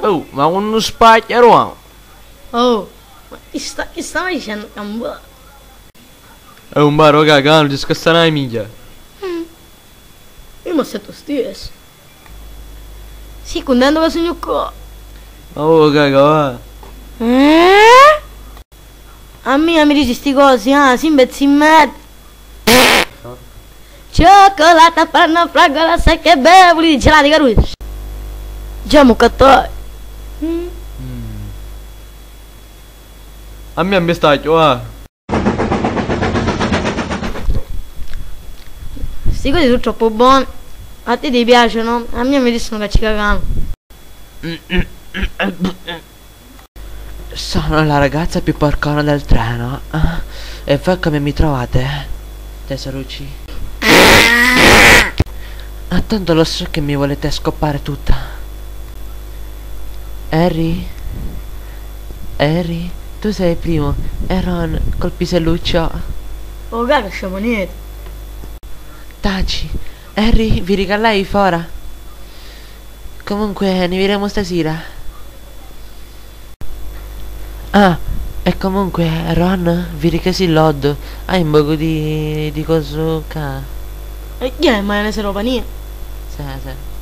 Oh, ma uno spacchiaro. Oh, ma che stava dicendo Cambò? È un baro cagano, ti scassa una miglia. Io mi sento stesso. Sì, contento che sogno qua. Oh, caga, A me mi dici sti cose, si imbezzi in mezzo. Cioccolata, panna, fragola, sai che bello, di gelati, carusi. Già, muccattoi. A me mi sta Sti cose sono troppo buoni. A te ti piacciono? A me mi dicono che ci cagano. Sono la ragazza più porcona del treno. E voi come mi trovate? Tesorucci? Tanto lo so che mi volete scopare tutta. Harry? Harry? Tu sei il primo. E Ron col piselluccio. Oh, cara, siamo niente. Taci. Harry, vi regalai fora. Comunque, ne vedremo stasera. E comunque, Ron, vi ricasi il loddo. Hai un poco di cosuca. E chi è maionese ropania? Sì, sì.